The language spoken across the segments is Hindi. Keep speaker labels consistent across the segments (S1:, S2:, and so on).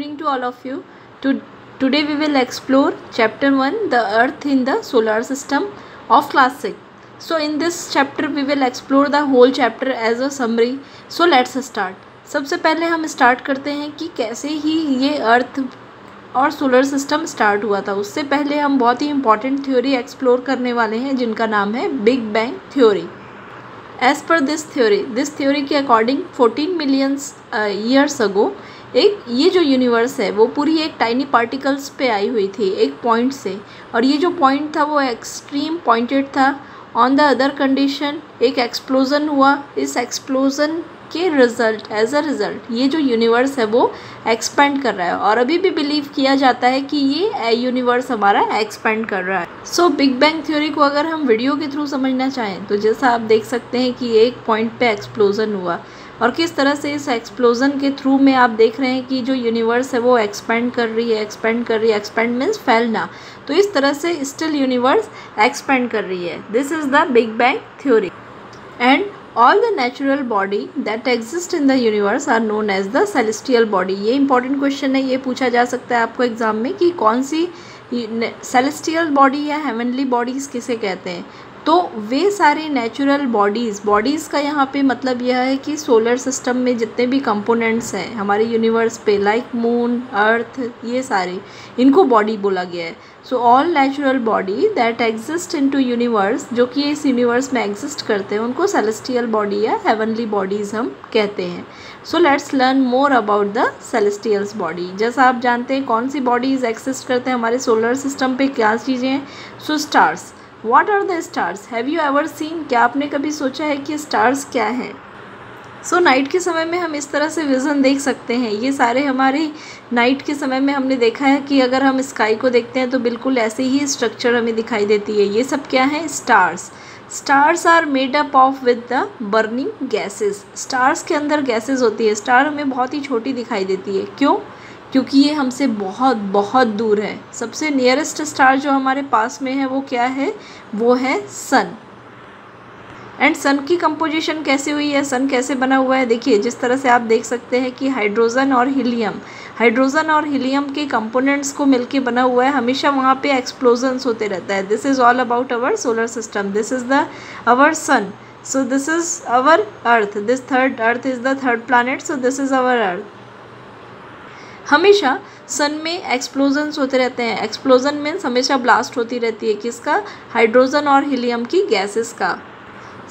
S1: evening to all of you. Today we will explore chapter 1, the earth in the solar system of class 6. So in this chapter we will explore the whole chapter as a summary. So let's start. सबसे पहले हम स्टार्ट करते हैं कि कैसे ही ये अर्थ और सोलर सिस्टम स्टार्ट हुआ था. उससे पहले हम बहुत ही इंपॉर्टेंट थ्योरी एक्सप्लोर करने वाले हैं जिनका नाम है big bang theory. As per this theory के अकॉर्डिंग 14 मिलियन ईयर्स अगो ये जो यूनिवर्स है वो पूरी एक टाइनी पार्टिकल्स पे आई हुई थी एक पॉइंट से, और ये जो पॉइंट था वो एक्सट्रीम पॉइंटेड था. ऑन द अदर कंडीशन एक एक्सप्लोजन हुआ. इस एक्सप्लोजन के रिजल्ट एज अ रिज़ल्ट ये जो यूनिवर्स है वो एक्सपेंड कर रहा है, और अभी भी बिलीव किया जाता है कि ये यूनिवर्स हमारा एक्सपेंड कर रहा है. सो बिग बैंग थ्योरी को अगर हम वीडियो के थ्रू समझना चाहें तो जैसा आप देख सकते हैं कि एक पॉइंट पे एक्सप्लोजन हुआ, और किस तरह से इस एक्सप्लोजन के थ्रू में आप देख रहे हैं कि जो यूनिवर्स है वो एक्सपेंड कर रही है. एक्सपेंड मीन्स फैलना. तो इस तरह से स्टिल यूनिवर्स एक्सपेंड कर रही है. This is the big bang theory. And all the natural body that exist in the universe are known as the celestial body. ये important question है, ये पूछा जा सकता है आपको एग्जाम में कि कौन सी celestial body या heavenly bodies किसे कहते हैं. तो वे सारे नेचुरल बॉडीज़ का यहाँ पे मतलब यह है कि सोलर सिस्टम में जितने भी कंपोनेंट्स हैं हमारे यूनिवर्स पे, लाइक मून, अर्थ, ये सारे इनको बॉडी बोला गया है. So all natural body that exist into universe, जो कि इस यूनिवर्स में एग्जिस्ट करते हैं, उनको सेलेस्टियल बॉडी या हेवनली बॉडीज़ हम कहते हैं. So let's learn more about the celestials body. जैसा आप जानते हैं कौन सी बॉडीज़ एग्जिस्ट करते हैं हमारे सोलर सिस्टम पे, क्या चीज़ें हैं. सो stars. What are the stars? Have you ever seen? क्या आपने कभी सोचा है कि स्टार्स क्या हैं? सो नाइट के समय में हम इस तरह से विज़न देख सकते हैं. ये सारे हमारे नाइट के समय में हमने देखा है कि अगर हम स्काई को देखते हैं तो बिल्कुल ऐसे ही स्ट्रक्चर हमें दिखाई देती है. ये सब क्या है? Stars. Stars are made up of with the burning gases. Stars के अंदर गैसेस होती है. स्टार हमें बहुत ही छोटी दिखाई देती है. क्यों? क्योंकि ये हमसे बहुत बहुत दूर है. सबसे नियरेस्ट स्टार जो हमारे पास में है वो क्या है? वो है सन. एंड सन की कंपोजिशन कैसे हुई है, सन कैसे बना हुआ है? देखिए जिस तरह से आप देख सकते हैं कि हाइड्रोजन और हीलियम के कंपोनेंट्स को मिलके बना हुआ है. हमेशा वहाँ पे एक्सप्लोजन्स होते रहता है. This is all about our solar system. This is the our sun. So this is our earth. Earth is the third planet. So this is our earth. हमेशा सन में एक्सप्लोजन्स होते रहते हैं. एक्सप्लोजन मीन्स हमेशा ब्लास्ट होती रहती है. किसका? हाइड्रोजन और हीलियम की गैसेस का.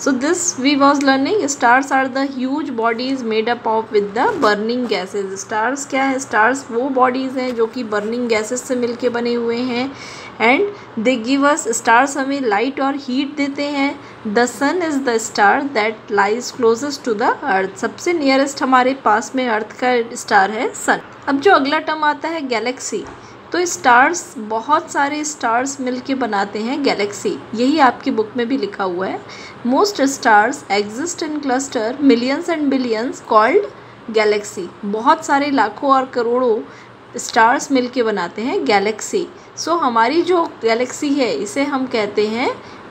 S1: So this we was learning. Stars are the huge bodies made up of with the burning gases. Stars क्या है? स्टार्स वो बॉडीज़ हैं जो कि बर्निंग गैसेस से मिलके बने हुए हैं. And they give us. Stars हमें लाइट और हीट देते हैं. The sun is the star that lies closest to the earth. सबसे नियरेस्ट हमारे पास में अर्थ का स्टार है सन. अब जो अगला टर्म आता है गैलेक्सी. तो स्टार्स, बहुत सारे स्टार्स मिलके बनाते हैं गैलेक्सी. यही आपकी बुक में भी लिखा हुआ है. Most stars exist in cluster millions and billions called Galaxy. बहुत सारे लाखों और करोड़ों स्टार्स मिलके बनाते हैं गैलेक्सी. सो हमारी जो गैलेक्सी है इसे हम कहते हैं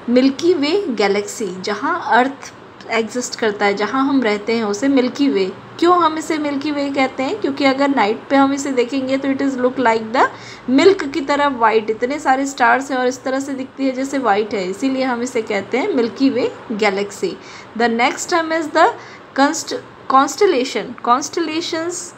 S1: मिल्की वे गैलेक्सी. जहाँ अर्थ एग्जिस्ट करता है, जहाँ हम रहते हैं, उसे मिल्की वे. क्यों हम इसे मिल्की वे कहते हैं? क्योंकि अगर नाइट पे हम इसे देखेंगे तो it is look like the milk की तरह वाइट. इतने सारे स्टार्स हैं और इस तरह से दिखती है जैसे वाइट है, इसीलिए हम इसे कहते हैं Milky Way galaxy. The next term is the constellations.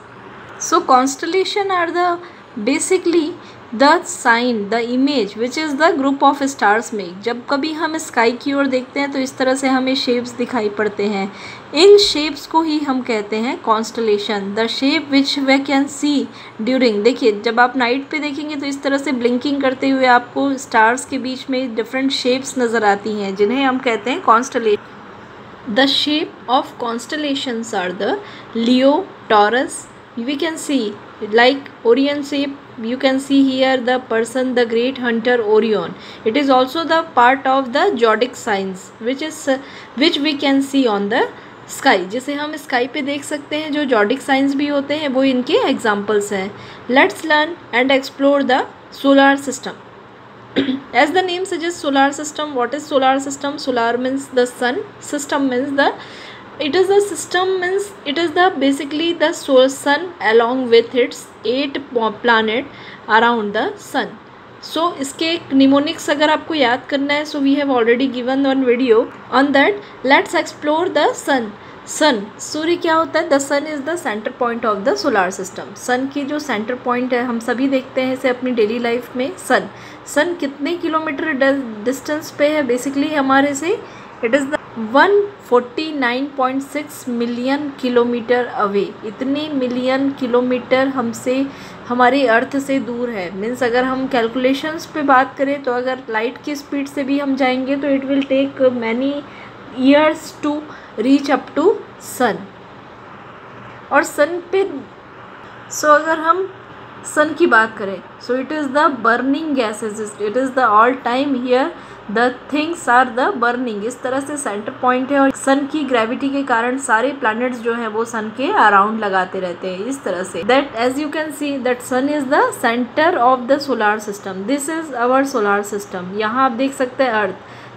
S1: So constellation are the basically the sign, the image which is the group of stars make. जब कभी हम स्काई की ओर देखते हैं तो इस तरह से हमें शेप्स दिखाई पड़ते हैं. इन शेप्स को ही हम कहते हैं constellation. The shape which way can see during. देखिए जब आप नाइट पे देखेंगे तो इस तरह से ब्लिंकिंग करते हुए आपको स्टार्स के बीच में डिफरेंट शेप्स नज़र आती हैं जिन्हें हम कहते हैं constellation. The shape of constellations are the Leo, Taurus. We can see like Orion shape. You can see here the person, the great hunter Orion. It is also the part of the zodiac signs which we can see on the sky. जिसे हम स्काई पे देख सकते हैं. जो zodiac signs भी होते हैं वो इनके एग्जाम्पल्स हैं. Let's learn and explore the solar system. As the name suggests, solar system. What is solar system? Solar means the sun. System means the It is the system means it is the basically the solar sun along with its 8 planet around the sun. So इसके निमोनिक्स अगर आपको याद करना है, so we have already given one video on that. Let's explore the sun. सन, सूर्य क्या होता है? The sun is the centre point of the solar system. Sun की जो सेंटर पॉइंट है हम सभी देखते हैं इसे अपनी डेली लाइफ में. सन कितने किलोमीटर डिस्टेंस पे है बेसिकली हमारे से? It is the 149.6 million kilometre away. इतने मिलियन किलोमीटर हमसे हमारी अर्थ से दूर है. मीन्स अगर हम कैलकुलेशंस पे बात करें तो अगर लाइट की स्पीड से भी हम जाएंगे तो it will take many years to reach up to sun. और सन पे अगर हम सन की बात करें so it is the burning gases. It is the all time here the things are the burning. इस तरह से सेंटर पॉइंट है और सन की ग्रेविटी के कारण सारे प्लैनेट्स जो हैं वो सन के अराउंड लगाते रहते हैं इस तरह से. That as you can see that sun is the centre of the solar system. This is our solar system. यहाँ आप देख सकते हैं earth.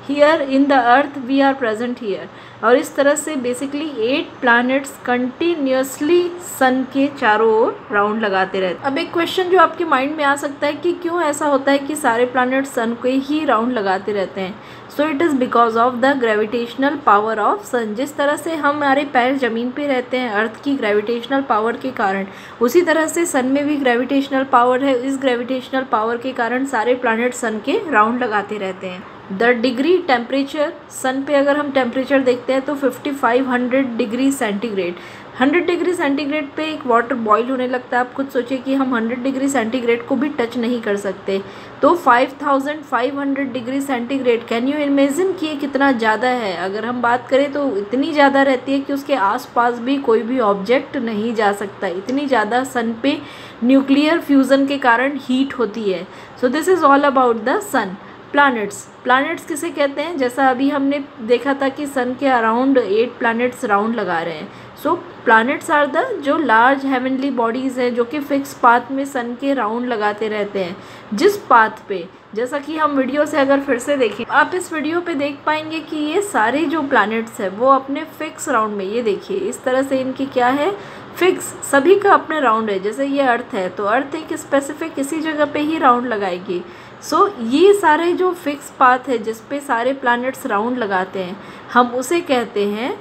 S1: Here in the earth we are present here. और इस तरह से बेसिकली 8 प्लैनेट्स कंटिन्यूसली सन के चारों ओर राउंड लगाते रहते हैं. अब एक क्वेश्चन जो आपके माइंड में आ सकता है कि क्यों ऐसा होता है कि सारे प्लैनेट्स सन को ही राउंड लगाते रहते हैं? So it is because of the gravitational power of sun. जिस तरह से हमारे पैर ज़मीन पे रहते हैं अर्थ की ग्रेविटेशनल पावर के कारण, उसी तरह से सन में भी ग्रेविटेशनल पावर है. इस ग्रेविटेशनल पावर के कारण सारे प्लैनेट सन के राउंड लगाते रहते हैं. द डिग्री टेम्परेचर, सन पे अगर हम टेम्परेचर देखते हैं तो 5500 डिग्री सेंटीग्रेड. 100 डिग्री सेंटीग्रेड पे एक वाटर बॉईल होने लगता है. आप खुद सोचिए कि हम 100 डिग्री सेंटीग्रेड को भी टच नहीं कर सकते. तो 5500 degree centigrade, can you imagine कि ये कितना ज़्यादा है? अगर हम बात करें तो इतनी ज़्यादा रहती है कि उसके आसपास भी कोई भी ऑब्जेक्ट नहीं जा सकता. इतनी ज़्यादा सन पे न्यूक्लियर फ्यूज़न के कारण हीट होती है. So this is all about the sun. Planets किसे कहते हैं? जैसा अभी हमने देखा था कि सन के अराउंड 8 प्लैनेट्स राउंड लगा रहे हैं. सो प्लैनेट्स आर द जो लार्ज हेवनली बॉडीज़ हैं जो कि फिक्स पाथ में सन के राउंड लगाते रहते हैं. जिस पाथ पे, जैसा कि हम वीडियो से अगर फिर से देखें, आप इस वीडियो पे देख पाएंगे कि ये सारे जो प्लैनेट्स हैं वो अपने फिक्स राउंड में, ये देखिए इस तरह से इनकी क्या है, फिक्स, सभी का अपने राउंड है. जैसे ये अर्थ है तो अर्थ एक स्पेसिफिक इसी जगह पे ही राउंड लगाएगी. सो ये सारे जो फिक्स पाथ है जिस पे सारे प्लैनेट्स राउंड लगाते हैं हम उसे कहते हैं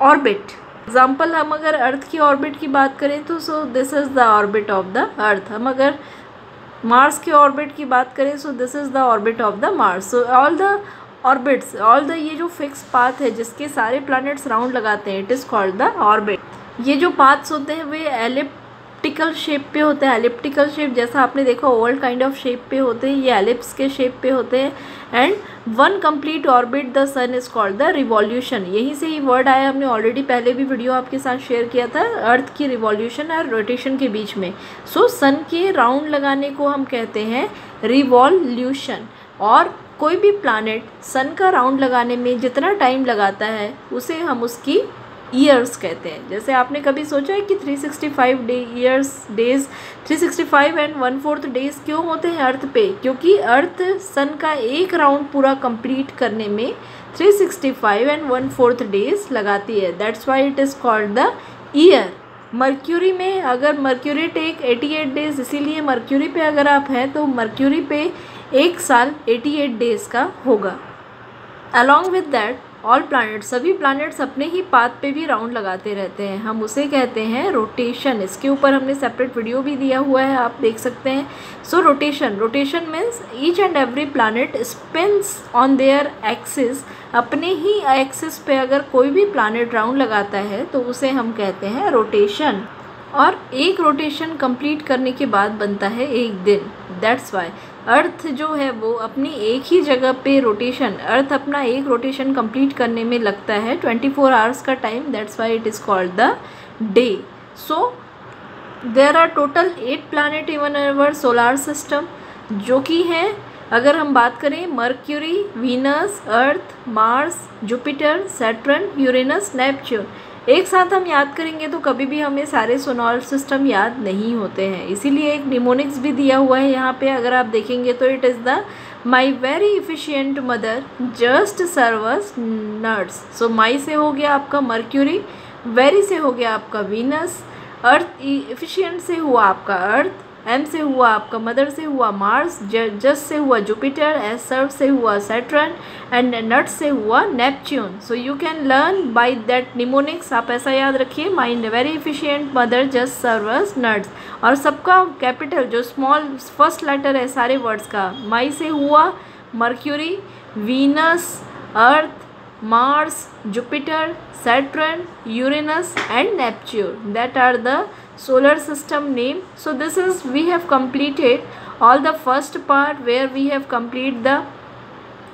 S1: ऑर्बिट. एग्जाम्पल, हम अगर अर्थ की ऑर्बिट की बात करें तो सो this is the orbit of the earth. हम अगर मार्स की ऑर्बिट की बात करें सो this is the orbit of the Mars. So all the orbits, all the ये जो फिक्स पाथ है जिसके सारे प्लैनेट्स राउंड लगाते हैं, it is called the orbit. ये जो पाथ्स होते हैं वे एलिप्टिकल शेप पे होते हैं. एलिप्टिकल शेप जैसा आपने देखा ओवल काइंड ऑफ शेप पे होते हैं, ये एलिप्स के शेप पे होते हैं. And one complete orbit the sun is called the revolution. यहीं से ही वर्ड आया, हमने ऑलरेडी पहले भी वीडियो आपके साथ शेयर किया था अर्थ की रिवॉल्यूशन और रोटेशन के बीच में. सो सन के राउंड लगाने को हम कहते हैं रिवॉल्यूशन. और कोई भी प्लैनेट सन का राउंड लगाने में जितना टाइम लगाता है उसे हम उसकी ईयर्स कहते हैं. जैसे आपने कभी सोचा है कि 365 डेज 365 एंड 1/4 डेज क्यों होते हैं अर्थ पे? क्योंकि अर्थ सन का एक राउंड पूरा कंप्लीट करने में 365 एंड 1/4 डेज लगाती है. That's why it is called the year. Mercury में अगर मर्क्यूरी टेक 88 डेज, इसीलिए मर्क्यूरी पे अगर आप हैं तो मर्क्यूरी पे एक साल 88 डेज का होगा. Along with that all planets, सभी प्लैनेट्स अपने ही पाथ पे भी राउंड लगाते रहते हैं. हम उसे कहते हैं रोटेशन. इसके ऊपर हमने सेपरेट वीडियो भी दिया हुआ है, आप देख सकते हैं. So rotation means each and every planet spins on their axis. अपने ही एक्सिस पे अगर कोई भी प्लैनेट राउंड लगाता है तो उसे हम कहते हैं रोटेशन. और एक रोटेशन कंप्लीट करने के बाद बनता है एक दिन. दैट्स वाई अर्थ जो है वो अपनी एक ही जगह पे रोटेशन, अर्थ अपना एक रोटेशन कंप्लीट करने में लगता है 24 आवर्स का time. That's why it is called the day. So there are total 8 planet in our solar system, जो कि हैं, अगर हम बात करें, Mercury, Venus, Earth, Mars, Jupiter, Saturn, Uranus, Neptune. एक साथ हम याद करेंगे तो कभी भी हमें सारे सोलर सिस्टम याद नहीं होते हैं, इसीलिए एक निमोनिक्स भी दिया हुआ है यहाँ पे। अगर आप देखेंगे तो it is the my very efficient mother just serves nuts. So my से हो गया आपका मर्क्यूरी, वेरी से हो गया आपका वीनस, अर्थ इफिशियंट से हुआ आपका अर्थ, एम से हुआ आपका मदर से हुआ मार्स, जस्ट से हुआ जुपिटर, एस सर्व से हुआ सैटर्न एंड नट से हुआ Neptune. So you can learn by that mnemonics. आप ऐसा याद रखिए, mind very efficient mother just serves nuts, और सबका कैपिटल जो स्मॉल फर्स्ट लेटर है सारे वर्ड्स का, माई से हुआ mercury, Venus, earth, Mars, Jupiter, Saturn, Uranus and Neptune. That are the solar system name. So this is, we have completed all the first part where we have completed the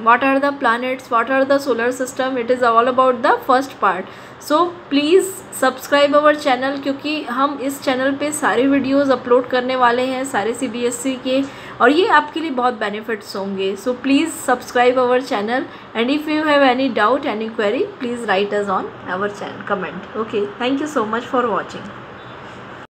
S1: what are the planets, what are the solar system. It is all about the first part. So please subscribe our channel, क्योंकि हम इस चैनल पे सारे वीडियोस अपलोड करने वाले हैं, सारे CBSE के, और ये आपके लिए बहुत बेनिफिट्स होंगे. So please subscribe our channel, and if you have any doubt, any query, please write us on our channel comment. Okay, thank you so much for watching.